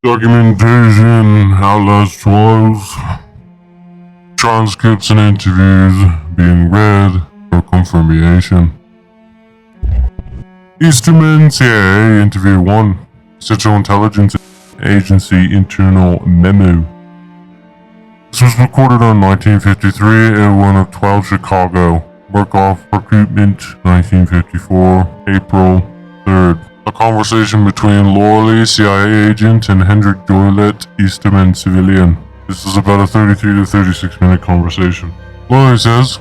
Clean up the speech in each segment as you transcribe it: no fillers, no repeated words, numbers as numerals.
Documentation, Outlast 12, transcripts and interviews being read for confirmation. Easterman CIA Interview 1, Central Intelligence Agency Internal Memo. This was recorded on 1953 at one of 12 Chicago. Work-off recruitment, 1954, April 3rd. A conversation between Lorley, CIA agent, and Hendrik Doylet, Easterman civilian. This is about a 33 to 36 minute conversation. Lorley says,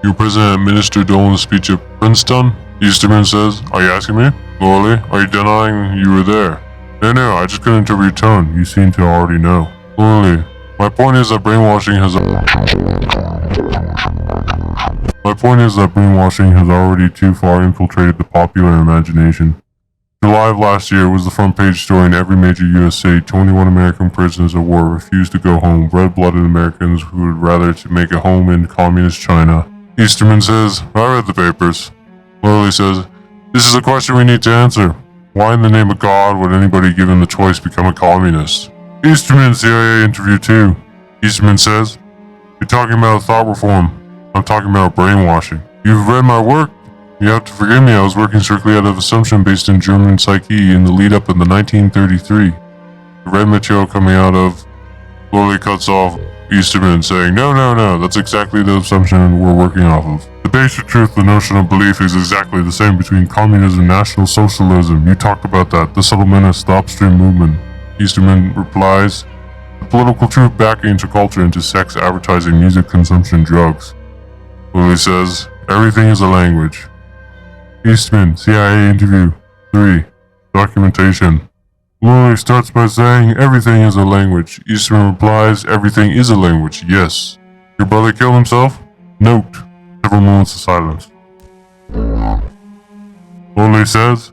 "Your president administered Dolan's speech at Princeton?" Easterman says, "Are you asking me?" Lorley, "Are you denying you were there?" No, I just couldn't interpret your tone. You seem to already know." Lorley, My point is that brainwashing has already too far infiltrated the popular imagination. July of last year was the front page story in every major U.S. city. 21 American prisoners of war refused to go home. Red-blooded Americans who would rather to make a home in communist China. Easterman says, "I read the papers." Lorley says, "This is a question we need to answer. Why in the name of God would anybody given the choice become a communist?" Easterman CIA Interview 2. Easterman says, "You're talking about thought reform. I'm talking about brainwashing. You've read my work. You have to forgive me, I was working strictly out of assumption based in German psyche in the lead up in the 1933. The red material coming out of..." Lorley cuts off Easterman saying, No, that's exactly the assumption we're working off of. The basic truth, the notion of belief is exactly the same between communism and National Socialism. You talked about that, the settlementist, the upstream movement. Easterman replies, "The political truth backing into culture, into sex, advertising, music, consumption, drugs." Lorley says, "Everything is a language." Eastman, CIA Interview 3, Documentation. Lorley starts by saying, "Everything is a language." Eastman replies, "Everything is a language, yes." "Your brother killed himself?" Note. Several moments of silence. Lorley says,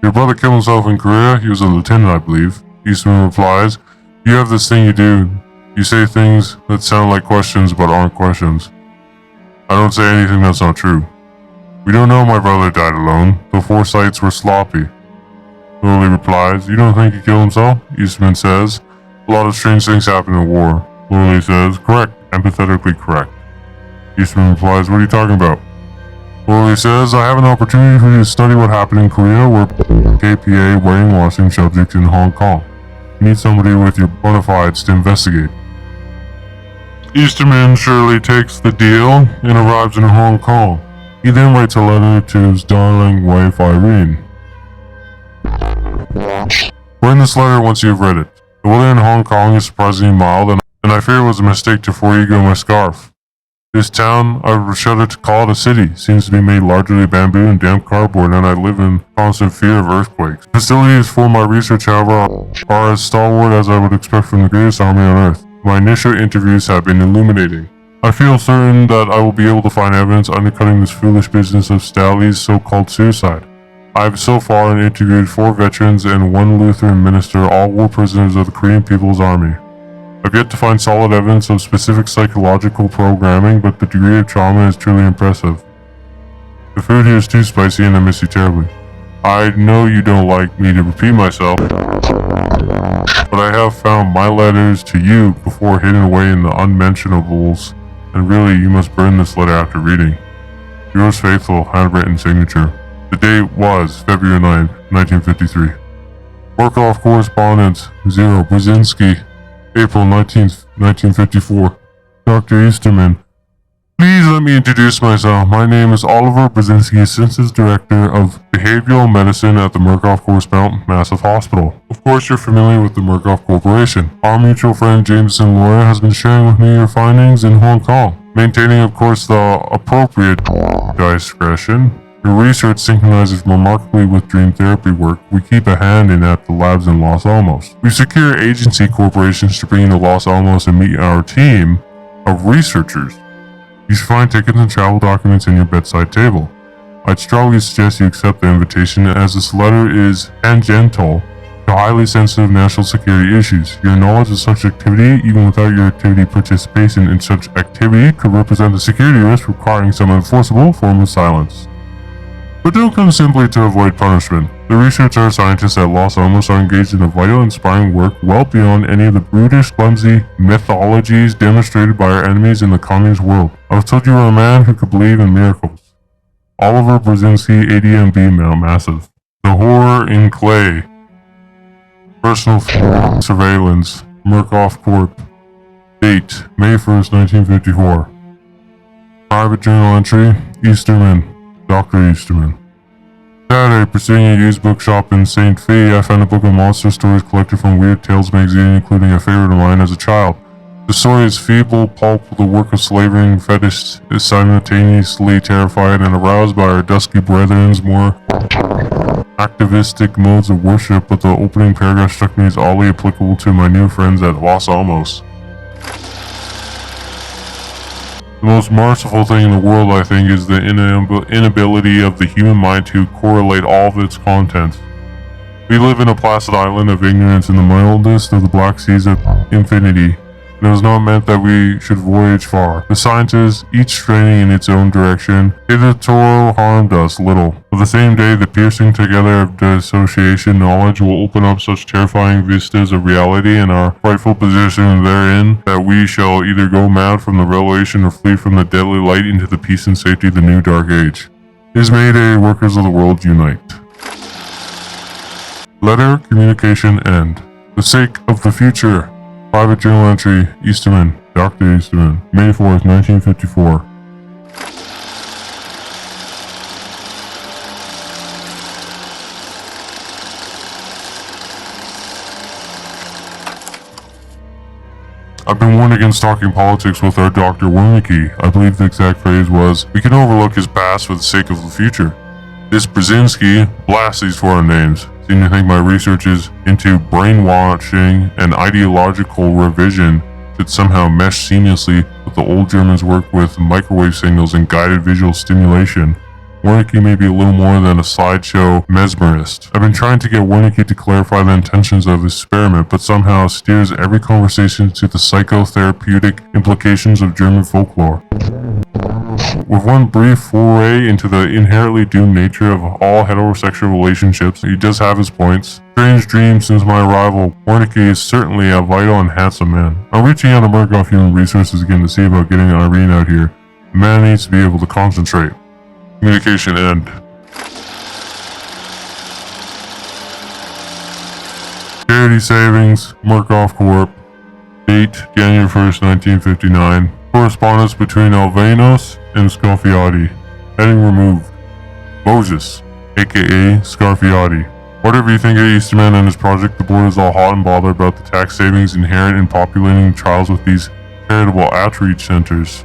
"Your brother killed himself in Korea? He was a lieutenant, I believe." Eastman replies, "You have this thing you do. You say things that sound like questions but aren't questions." "I don't say anything that's not true." "We don't know my brother died alone. The foresights were sloppy." Lorley replies, "You don't think he killed himself?" Eastman says, "A lot of strange things happen in war." Lorley says, "Correct, empathetically correct." Eastman replies, "What are you talking about?" Lorley says, "I have an opportunity for you to study what happened in Korea where KPA brainwashing subjects in Hong Kong. You need somebody with your bona fides to investigate." Easterman surely takes the deal and arrives in Hong Kong. He then writes a letter to his darling wife Irene. Burn this letter once you've read it. The weather in Hong Kong is surprisingly mild, and I fear it was a mistake to forego my scarf. This town, I would shudder to call it a city, seems to be made largely of bamboo and damp cardboard, and I live in constant fear of earthquakes. Facilities for my research, however, are as stalwart as I would expect from the greatest army on earth. My initial interviews have been illuminating. I feel certain that I will be able to find evidence undercutting this foolish business of Staley's so-called suicide. I have so far interviewed 4 veterans and 1 Lutheran minister, all war prisoners of the Korean People's Army. I've yet to find solid evidence of specific psychological programming, but the degree of trauma is truly impressive. The food here is too spicy and I miss you terribly. I know you don't like me to repeat myself, but I have found my letters to you before hidden away in the unmentionables, and really you must burn this letter after reading. Yours faithful, handwritten signature. The date was February 9, 1953. Work-off correspondence 0 Brzezinski, April 19th, 1954. Dr. Easterman. Please let me introduce myself. My name is Oliver Brzezinski, Assistant Director of Behavioral Medicine at the Murkoff Correspondent Massive Hospital. Of course, you're familiar with the Murkoff Corporation. Our mutual friend Jameson Lawyer has been sharing with me your findings in Hong Kong, maintaining, of course, the appropriate discretion. Your research synchronizes remarkably with dream therapy work we keep a hand in at the labs in Los Alamos. We secure agency corporations to bring into Los Alamos and meet our team of researchers. You should find tickets and travel documents in your bedside table. I'd strongly suggest you accept the invitation, as this letter is tangential to highly sensitive national security issues. Your knowledge of such activity, even without your activity participation in such activity, could represent a security risk requiring some enforceable form of silence. But don't come simply to avoid punishment. The researchers and scientists at Los Alamos are engaged in a vital, inspiring work well beyond any of the brutish, clumsy mythologies demonstrated by our enemies in the communist world. I was told you were a man who could believe in miracles. Oliver Brzezinski, ADMB, Mount Massive. The Horror in Clay. Personal Surveillance. Murkoff Corp. Date, May 1st, 1954. Private journal entry, Easterman. Dr. Easterman. Saturday, pursuing a used bookshop in St. Fee, I found a book of monster stories collected from Weird Tales magazine, including a favorite of mine as a child. The story is feeble pulp, the work of slavering fetishists, is simultaneously terrified and aroused by our dusky brethren's more activistic modes of worship, but the opening paragraph struck me as oddly applicable to my new friends at Los Alamos. The most merciful thing in the world, I think, is the inability of the human mind to correlate all of its contents. We live in a placid island of ignorance in the mildest of the black seas of infinity, and it was not meant that we should voyage far. The scientists, each straining in its own direction, hitherto harmed us little. But the same day, the piercing together of dissociation knowledge will open up such terrifying vistas of reality and our frightful position therein, that we shall either go mad from the revelation or flee from the deadly light into the peace and safety of the new dark age. It is Mayday, workers of the world unite. Letter, communication, end. The sake of the future. Private journal entry, Easterman, Dr. Easterman, May 4th, 1954. I've been warned against talking politics with our Dr. Wernicke. I believe the exact phrase was, we can overlook his past for the sake of the future. This Brzezinski, blast these foreign names. Seem to think my research is into brainwashing and ideological revision should somehow mesh seamlessly with the old Germans' work with microwave signals and guided visual stimulation. Wernicke may be a little more than a slideshow mesmerist. I've been trying to get Wernicke to clarify the intentions of his experiment, but somehow steers every conversation to the psychotherapeutic implications of German folklore. With one brief foray into the inherently doomed nature of all heterosexual relationships, he does have his points. Strange dreams since my arrival. Wernicke is certainly a vital and handsome man. I'm reaching out to Murkoff Human Resources again to see about getting Irene out here. The man needs to be able to concentrate. Communication end. Charity Savings, Murkoff Corp. Date, January 1st, 1959. Correspondence between Alvenos and Scarfiotti. Heading removed. Moses, aka Scarfiotti. Whatever you think of Easterman and his project, the board is all hot and bothered about the tax savings inherent in populating trials with these charitable outreach centers.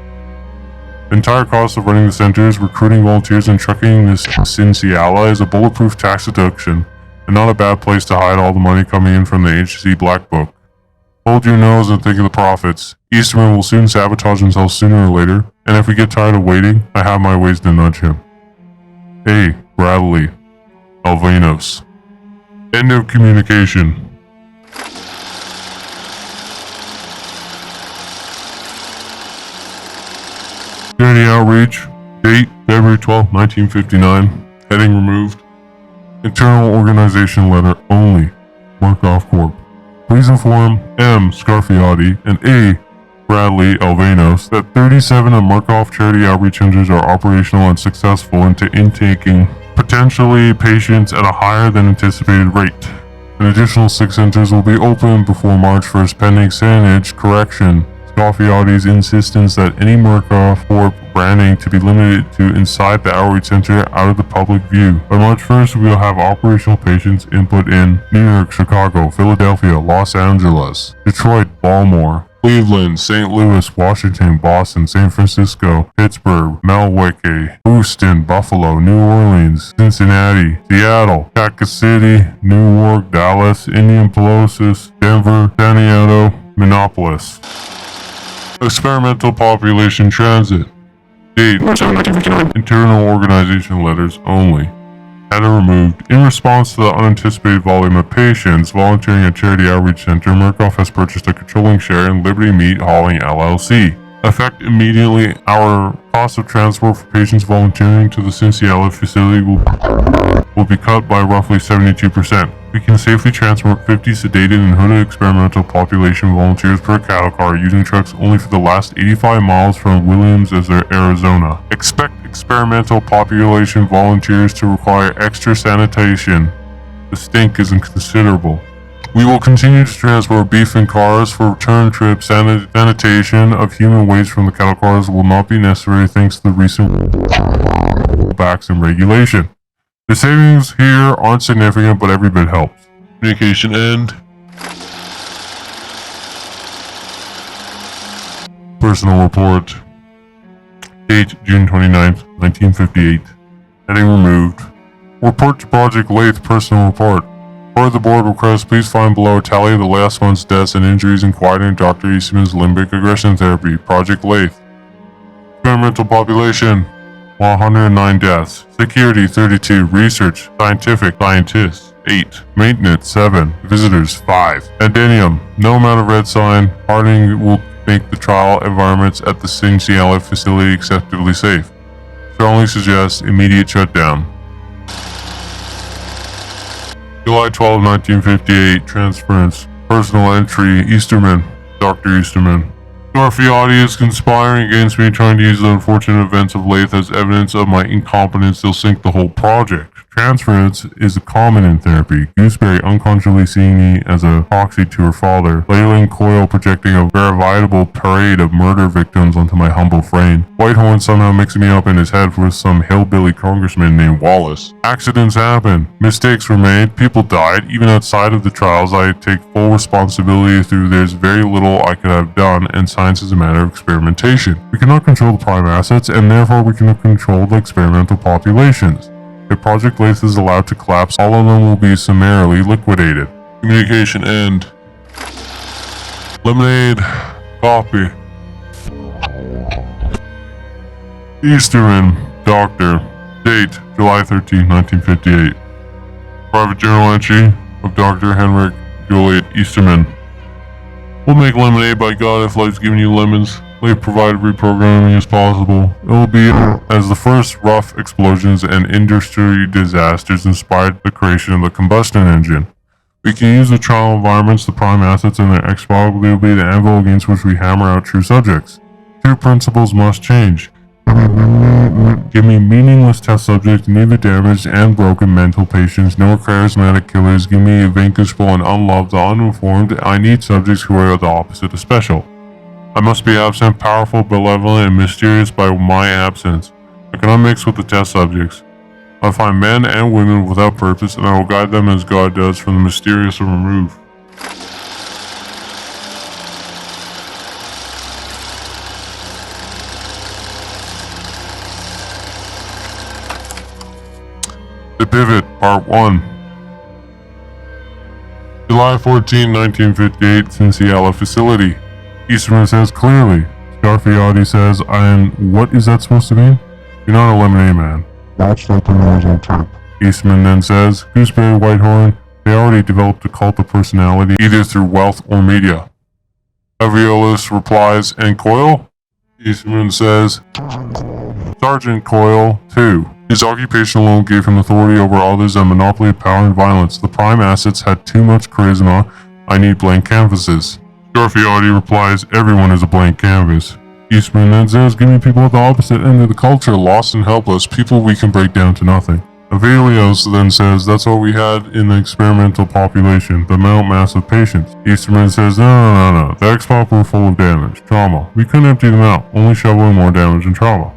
The entire cost of running the centers, recruiting volunteers, and trucking this Cinciala is a bulletproof tax deduction, and not a bad place to hide all the money coming in from the HC Black Book. Hold your nose and think of the profits. Easterman will soon sabotage himself sooner or later, and if we get tired of waiting, I have my ways to nudge him. Hey, Bradley. Alvenos. End of communication. Charity Outreach. Date, February 12, 1959. Heading removed. Internal organization letter only. Murkoff Corp. Please inform M. Scarfiotti and A. Bradley Alvenos that 37 of Murkoff Charity Outreach Centers are operational and successful into intaking potentially patients at a higher than anticipated rate. An additional 6 centers will be open before March 1st pending signage correction. Scarfiotti's insistence that any Murkoff Corp branding to be limited to inside the outreach center out of the public view. By March 1st, we will have operational patients input in New York, Chicago, Philadelphia, Los Angeles, Detroit, Baltimore, Cleveland, St. Louis, Washington, Boston, San Francisco, Pittsburgh, Milwaukee, Houston, Buffalo, New Orleans, Cincinnati, Seattle, Kansas City, New York, Dallas, Indianapolis, Denver, San Diego, Minneapolis. Experimental population transit. Date, March 7, 1959. Internal organization letters only. Header removed. In response to the unanticipated volume of patients volunteering at Charity Outreach Center, Murkoff has purchased a controlling share in Liberty Meat Hauling LLC. Affect immediately. Our cost of transport for patients volunteering to the Cincinnati facility will be cut by roughly 72%. We can safely transport 50 sedated and hooded experimental population volunteers per cattle car using trucks only for the last 85 miles from Williams, Arizona. Expect experimental population volunteers to require extra sanitation. The stink is considerable. We will continue to transport beef in cars for return trips. Sanitation of human waste from the cattle cars will not be necessary thanks to the recent rollbacks in regulation. The savings here aren't significant, but every bit helps. Communication end. Personal report. Date June 29th, 1958. Heading removed. Report to Project Lathe. Personal report. For the board request, please find below a tally of the last month's deaths and injuries inquired in Dr. Eastman's limbic aggression therapy. Project Lathe. Experimental population. 109 deaths. Security 32. Research. Scientific. Scientists 8. Maintenance 7. Visitors 5. Addendum. No amount of red sign. Hardening will make the trial environments at the Cincinnati facility acceptably safe. Strongly suggest immediate shutdown. July 12, 1958. Transference. Personal entry. Easterman. Dr. Easterman. Garfiotti is conspiring against me, trying to use the unfortunate events of Lathe as evidence of my incompetence. They'll sink the whole project. Transference is common in therapy. Gooseberry unconsciously seeing me as a proxy to her father. Leyland Coyle projecting a veritable parade of murder victims onto my humble frame. Whitehorn somehow mixing me up in his head with some hillbilly congressman named Wallace. Accidents happen. Mistakes were made. People died. Even outside of the trials, I take full responsibility through there's very little I could have done, and science is a matter of experimentation. We cannot control the prime assets, and therefore we cannot control the experimental populations. If Project Lathe is allowed to collapse, all of them will be summarily liquidated. Communication end. Lemonade. Copy. Easterman. Doctor. Date July 13, 1958. Private journal entry of Dr. Henrik Juliet Easterman. We'll make lemonade, by God, if life's giving you lemons. They've provided reprogramming as possible. It will be as the first rough explosions and industry disasters inspired the creation of the combustion engine. We can use the trial environments, the prime assets, and their exploitability, the anvil against which we hammer out true subjects. Two principles must change. Give me meaningless test subjects, neither damaged and broken mental patients, nor charismatic killers. Give me vanquishable and unloved, the uninformed. I need subjects who are the opposite of special. I must be absent, powerful, benevolent, and mysterious by my absence. I cannot mix with the test subjects. I find men and women without purpose, and I will guide them as God does from the mysterious and remove. The Pivot, Part 1. July 14, 1958, Cincinnati facility. Easterman says clearly. Scarfiotti says, what is that supposed to mean? You're not a lemonade man. That's not the noise on tape. Eastman then says, Gooseberry, Whitehorn, they already developed a cult of personality either through wealth or media. Aviolus replies, and Coyle? Eastman says, Sergeant Coyle, too. His occupation alone gave him authority over others and monopoly of power and violence. The prime assets had too much charisma. I need blank canvases. Garfiotti replies, everyone is a blank canvas. Eastman then says, give me people at the opposite end of the culture, lost and helpless, people we can break down to nothing. Avelios then says, that's what we had in the experimental population, the mental mass of patients. Easterman says, no. The X-Pop were full of damage, trauma. We couldn't empty them out, only shoveling more damage and trauma.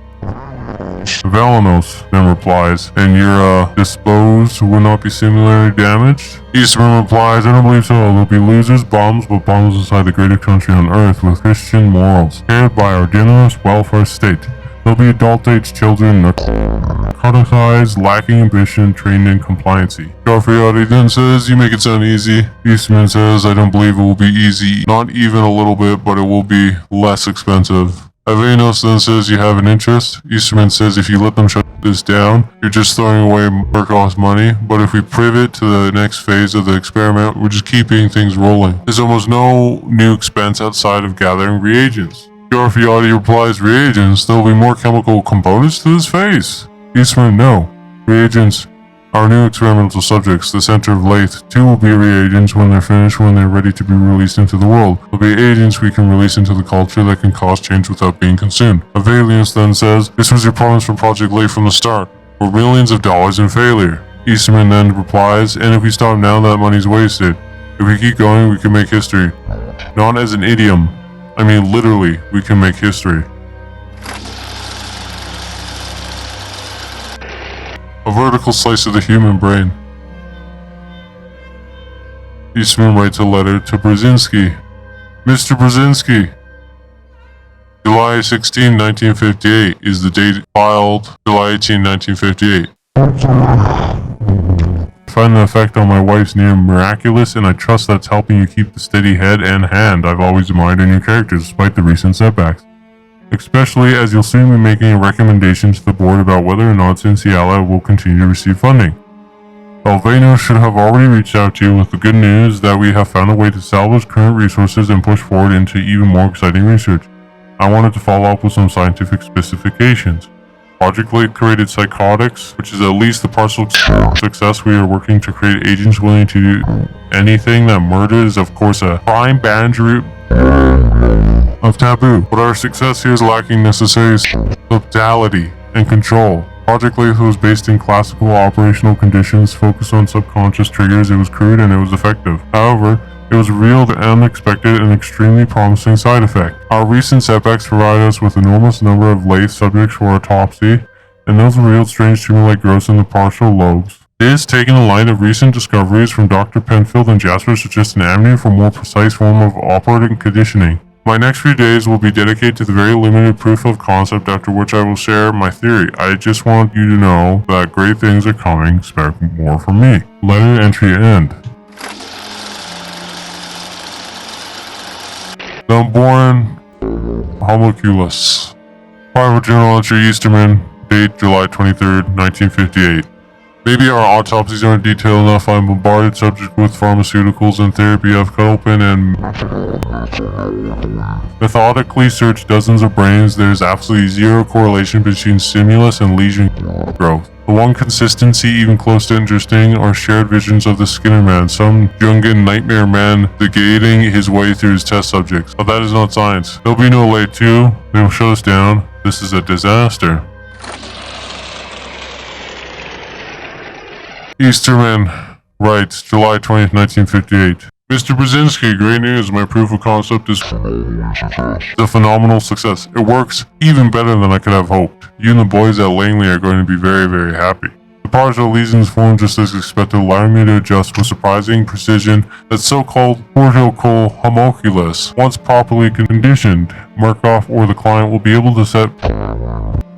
Valenos then replies, and your disposed will not be similarly damaged? Eastman replies, I don't believe so. There'll be losers, bums, but bums inside the greatest country on earth with Christian morals, cared by our generous welfare state. There'll be adult-age children, narcotized, lacking ambition, trained in compliancy. Garfiotti then says, you make it sound easy. Eastman says, I don't believe it will be easy, not even a little bit, but it will be less expensive. Avenos then says, you have an interest. Easterman says, if you let them shut this down, you're just throwing away work-cost money. But if we pivot to the next phase of the experiment, we're just keeping things rolling. There's almost no new expense outside of gathering reagents. Garfiati replies, reagents, there will be more chemical components to this phase. Eastman, no. Reagents are new experimental subjects. The center of Lathe 2 will be reagents when they're finished, when they're ready to be released into the world. They'll be agents we can release into the culture that can cause change without being consumed. Avalius then says, this was your promise from Project Lathe from the start. We're millions of dollars in failure. Eastman then replies, and if we stop now, that money's wasted. If we keep going, we can make history. Not as an idiom. I mean, literally, we can make history. A vertical slice of the human brain. Eastman writes a letter to Brzezinski. Mr. Brzezinski, July 16, 1958 is the date filed, July 18, 1958. I find the effect on my wife's near miraculous, and I trust that's helping you keep the steady head and hand I've always admired in your characters despite the recent setbacks. Especially as you'll soon be making a recommendation to the board about whether or not Cinciala will continue to receive funding. Alveno should have already reached out to you with the good news that we have found a way to salvage current resources and push forward into even more exciting research. I wanted to follow up with some scientific specifications. Project Lathe created psychotics, which is at least the partial success. We are working to create agents willing to do anything. That murder is of course a prime boundary of taboo, but our success here is lacking necessary subtlety and control. Project Lathe was based in classical operational conditions, focused on subconscious triggers. It was crude and it was effective. However, it was real, the unexpected, and extremely promising side effect. Our recent setbacks provide us with an enormous number of Lathe subjects for autopsy, and those revealed strange tumor-like growths in the partial lobes. It is taken in light of recent discoveries from Dr. Penfield and Jasper suggest an avenue for more precise form of operating conditioning. My next few days will be dedicated to the very limited proof of concept, after which I will share my theory. I just want you to know that great things are coming. Expect more from me. Letter entry end. The unborn homunculus. Private journal entry Easterman, date July 23rd, 1958. Maybe our autopsies aren't detailed enough. I'm bombarded subject with pharmaceuticals and therapy. I've cut open and methodically searched dozens of brains. There's absolutely zero correlation between stimulus and lesion growth. The one consistency, even close to interesting, are shared visions of the Skinner Man, some Jungian nightmare man negating his way through his test subjects. But that is not science. There'll be no Lathe 2. They will shut us down. This is a disaster. Easterman writes, July 20th, 1958. Mr. Brzezinski, great news. My proof of concept is a phenomenal success. It works even better than I could have hoped. You and the boys at Langley are going to be very, very happy. The partial lesions formed just as expected, allowing me to adjust with surprising precision that so-called cortical homunculus, once properly conditioned. Markov or the client will be able to set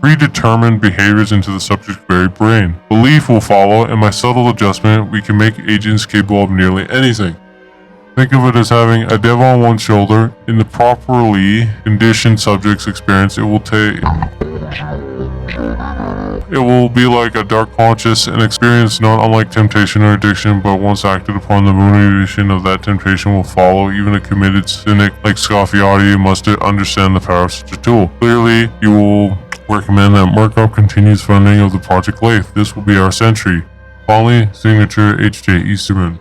predetermined behaviors into the subject's very brain. Belief will follow, and by subtle adjustment, we can make agents capable of nearly anything. Think of it as having a dev on one shoulder. In the properly conditioned subject's experience, it will be like a dark conscious, an experience not unlike temptation or addiction, but once acted upon, the motivation of that temptation will follow. Even a committed cynic like Scaffiati must understand the power of such a tool. Clearly, you will recommend that Markov continues funding of the Project Lathe. This will be our century. Finally, signature H.J. Easterman.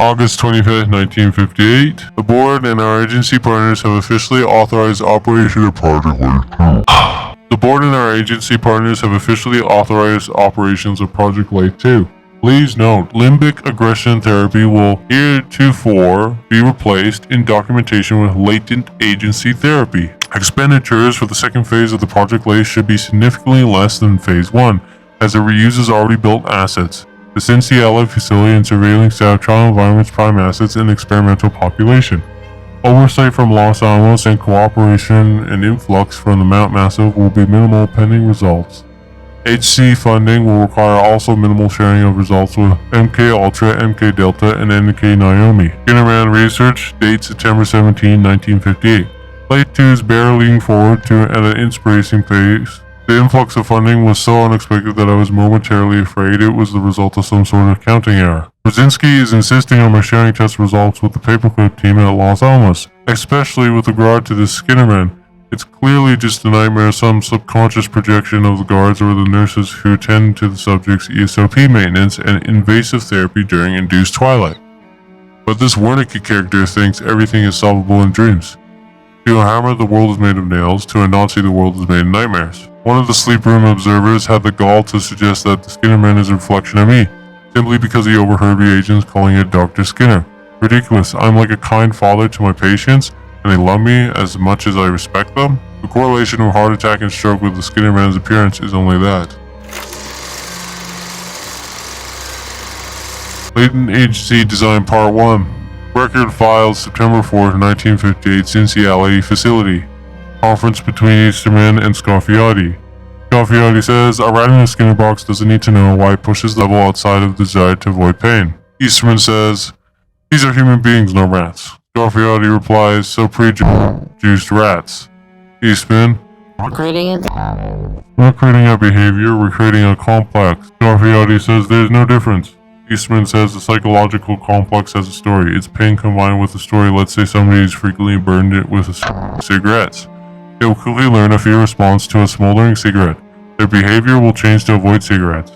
August 25th, 1958. The board and our agency partners have officially authorized operation of Project Lathe 2. The board and our agency partners have officially authorized operations of Project Lathe 2. Please note, limbic aggression therapy will heretofore be replaced in documentation with latent agency therapy. Expenditures for the second phase of the Project Lathe should be significantly less than phase 1, as it reuses already built assets. The Cinciala facility and surveilling staff, trial environments, prime assets, and experimental population. Oversight from Los Alamos and cooperation and influx from the Mount Massive will be minimal pending results. HC funding will require also minimal sharing of results with MK Ultra, MK Delta, and NK Naomi. Skinnerman Research, date September 17, 1958. Lathe 2 is barreling forward to at an inspiration pace. The influx of funding was so unexpected that I was momentarily afraid it was the result of some sort of counting error. Brzezinski is insisting on my sharing test results with the paperclip team at Los Alamos, especially with regard to the Skinnerman. It's clearly just a nightmare, some subconscious projection of the guards or the nurses who tend to the subject's ESOP maintenance and invasive therapy during induced twilight. But this Wernicke character thinks everything is solvable in dreams. To a hammer, the world is made of nails. To a Nazi, the world is made of nightmares. One of the sleep room observers had the gall to suggest that the Skinnerman is a reflection of me, simply because he overheard reagents calling it Dr. Skinner. Ridiculous. I'm like a kind father to my patients, and they love me as much as I respect them. The correlation of heart attack and stroke with the Skinnerman's appearance is only that. Latent Agency Design Part 1. Record filed September 4, 1958, Cincinnati facility. Conference between Easterman and Scarfiotti. Scarfiotti says, "Our rat in the Skinner box doesn't need to know why it pushes the level outside of the desire to avoid pain." Easterman says, "These are human beings, no rats." Scarfiotti replies, "So pre-juiced rats." Eastman, We're creating it. "We're not creating a behavior, we're creating a complex." Scarfiotti says, "There's no difference." Eastman says, "The psychological complex has a story. It's pain combined with a story. Let's say somebody is frequently burned it with cigarettes. They will quickly learn a fear response to a smoldering cigarette. Their behavior will change to avoid cigarettes.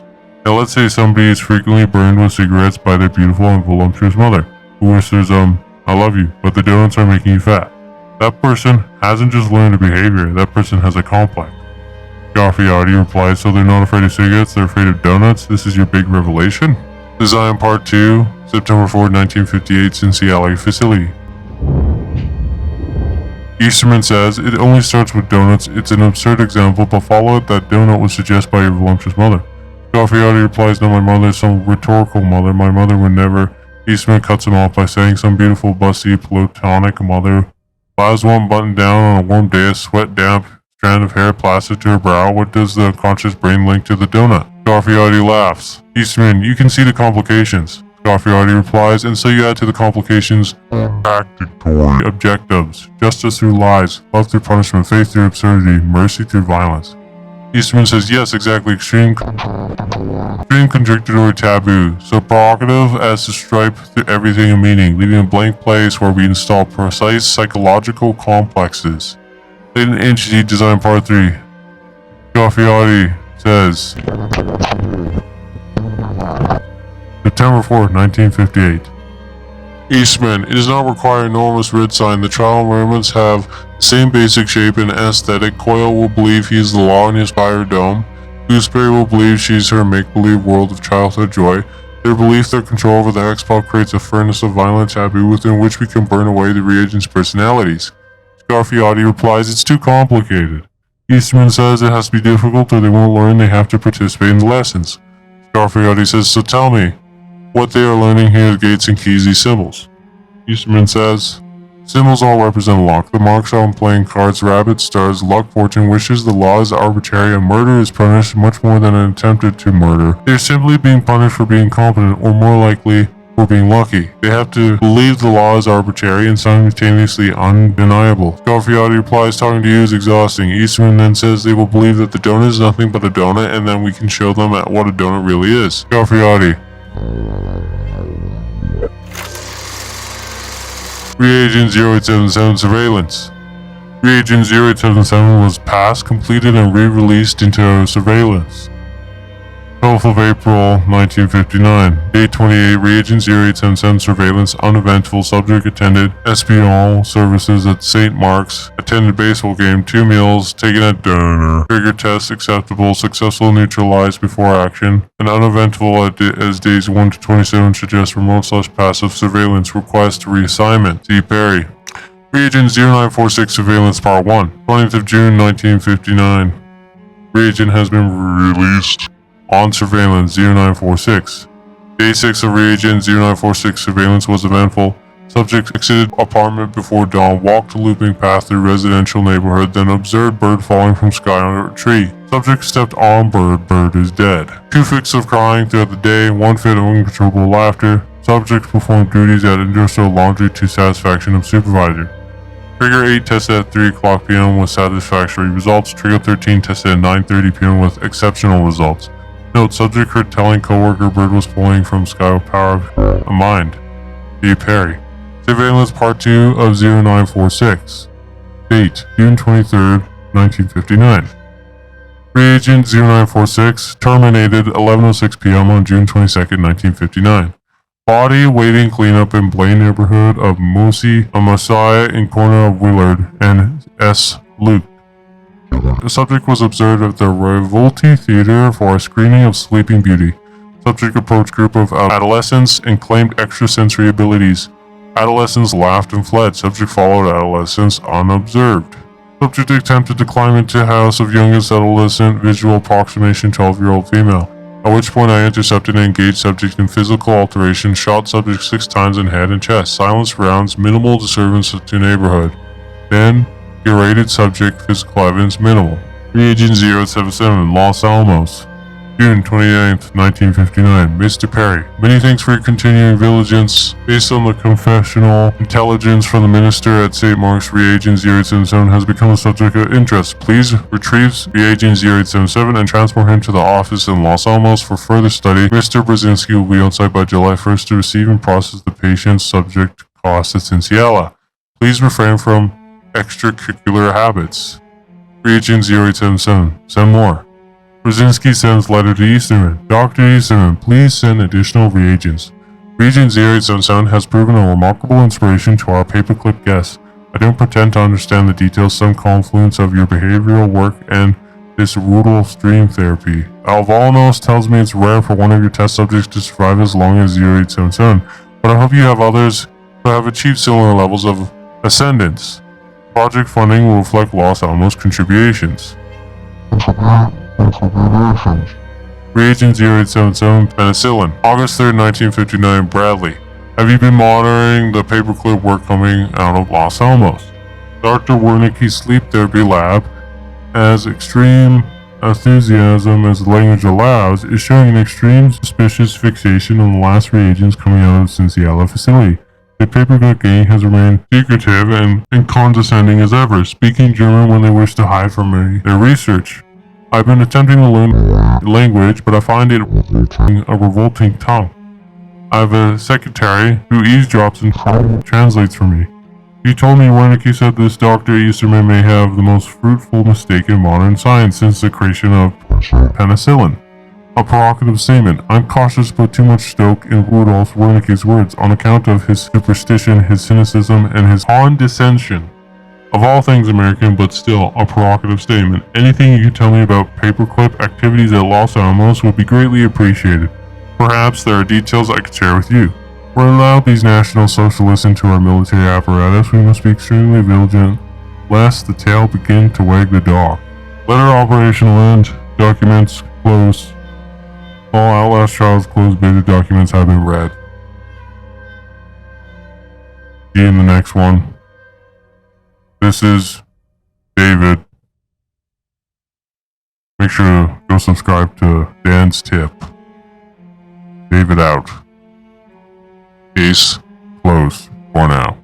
Now let's say somebody is frequently burned with cigarettes by their beautiful and voluptuous mother, who whispers, I love you, but the donuts are making you fat. That person hasn't just learned a behavior, that person has a complex." Scarfiotti replies, "So they're not afraid of cigarettes, they're afraid of donuts? This is your big revelation?" Design Part 2, September 4, 1958, Cincinnati facility. Easterman says, "It only starts with donuts. It's an absurd example, but follow it. That donut was suggested by your voluptuous mother." Scarfiotti replies, "No, my mother, some rhetorical mother. My mother would never." Eastman cuts him off by saying, "Some beautiful, busty, platonic mother. Allows one button down on a warm day, a sweat damp strand of hair plastered to her brow. What does the unconscious brain link to the donut?" Scarfiotti laughs. Eastman, "You can see the complications." Scarfiotti replies, "And so you add to the complications factory objectives. Justice through lies, love through punishment, faith through absurdity, mercy through violence." Eastman says, "Yes, exactly. Extreme contradictory taboo. So provocative as to stripe through everything a meaning, leaving a blank place where we install precise psychological complexes." Latent Entity Design Part 3. Scarfiotti says, September 4, 1958. Eastman, "It does not require enormous red sign. The trial environments have the same basic shape and aesthetic. Coyle will believe he is the law in his fire dome. Gooseberry will believe she's her make-believe world of childhood joy. Their belief, their control over the X-Pop creates a furnace of violent taboo within which we can burn away the reagent's personalities." Scarfiotti replies, "It's too complicated." Eastman says, "It has to be difficult or they won't learn. They have to participate in the lessons." Scarfiotti says, "So tell me, what they are learning here, the gates and keys, these symbols." Easterman says, "Symbols all represent luck. The marks on playing cards, rabbits, stars, luck, fortune, wishes. The law is arbitrary and murder is punished much more than an attempted to murder. They're simply being punished for being competent, or more likely, for being lucky. They have to believe the law is arbitrary and simultaneously undeniable." Scarfiotti replies, "Talking to you is exhausting." Eastman then says they will believe that the donut is nothing but a donut, and then we can show them what a donut really is. Scarfiotti. Reagent 0877 Surveillance. Reagent 0877 was passed, completed, and re-released into surveillance. 12th of April, 1959. Day 28, Reagent 0877 Surveillance, uneventful. Subject attended espionage services at St. Mark's, attended baseball game, 2 meals, taken at dinner. Trigger test acceptable, successful neutralized before action, and uneventful as days 1 to 27 suggest remote/passive surveillance. Request reassignment. C. Perry. Reagent 0946 Surveillance Part 1. 20th of June, 1959. Reagent has been released. On surveillance 0946. Day 6 of Reagent 0946 surveillance was eventful. Subject exited apartment before dawn, walked a looping path through residential neighborhood, then observed bird falling from sky under a tree. Subject stepped on bird, bird is dead. 2 fits of crying throughout the day, 1 fit of uncontrollable laughter. Subject performed duties at industrial laundry to satisfaction of supervisor. Trigger 8 tested at 3 o'clock p.m. with satisfactory results. Trigger 13 tested at 9:30 p.m. with exceptional results. Note, subject heard telling coworker bird was flying from sky with power of a mind. D. Perry. Surveillance Part 2 of 0946. Date, June 23rd, 1959. Reagent 0946 terminated 11:06 p.m. on June 22nd, 1959. Body awaiting cleanup in Blaine neighborhood of Moosey, a Messiah in corner of Willard and S. Luke. The subject was observed at the Rivolti Theater for a screening of Sleeping Beauty. Subject approached group of adolescents and claimed extrasensory abilities. Adolescents laughed and fled. Subject followed adolescents unobserved. Subject attempted to climb into house of youngest adolescent, visual approximation 12-year-old female. At which point I intercepted and engaged subject in physical alteration, shot subject 6 times in head and chest, silenced rounds, minimal disturbance to neighborhood. Then, berated subject, physical evidence minimal. Reagent 077, Los Alamos. June 29th, 1959. Mr. Perry, many thanks for your continuing vigilance. Based on the confessional intelligence from the minister at St. Mark's, Reagent 0877 has become a subject of interest. Please retrieve Reagent 0877 and transport him to the office in Los Alamos for further study. Mr. Brzezinski will be on site by July 1st to receive and process the patient's subject cost at Cinciala. Please refrain from extracurricular habits. Reagent 0877, send more. Brzezinski sends letter to Easterman. Dr. Easterman, please send additional reagents. Reagent 0877 has proven a remarkable inspiration to our paperclip guests. I don't pretend to understand the details, some confluence of your behavioral work and this Rudolph stream therapy. Alvanos tells me it's rare for one of your test subjects to survive as long as 0877, but I hope you have others who have achieved similar levels of ascendance. Project funding will reflect Los Alamos contributions. Reagent 0877, penicillin. August 3rd, 1959, Bradley. Have you been monitoring the paperclip work coming out of Los Alamos? Dr. Wernicke's sleep therapy lab, as extreme enthusiasm as the language allows, is showing an extreme suspicious fixation on the last reagents coming out of the Cinciala facility. The paperclip gang has remained secretive and condescending as ever, speaking German when they wish to hide from their research. I've been attempting to learn language, but I find it a revolting tongue. I have a secretary who eavesdrops and translates for me. He told me Wernicke said this Dr. Easterman may have the most fruitful mistake in modern science since the creation of penicillin. A provocative statement. I'm cautious to put too much stoke in Rudolf Wernicke's words on account of his superstition, his cynicism, and his condescension. Of all things American, but still a provocative statement. Anything you can tell me about paperclip activities at Los Alamos would be greatly appreciated. Perhaps there are details I could share with you. Without these National Socialists into our military apparatus, we must be extremely vigilant, lest the tail begin to wag the dog. Letter operational end. Documents closed. All Outlast trials closed beta documents have been read. See you in the next one. This is David. Make sure to go subscribe to Dan's Tip. David out. Case closed for now.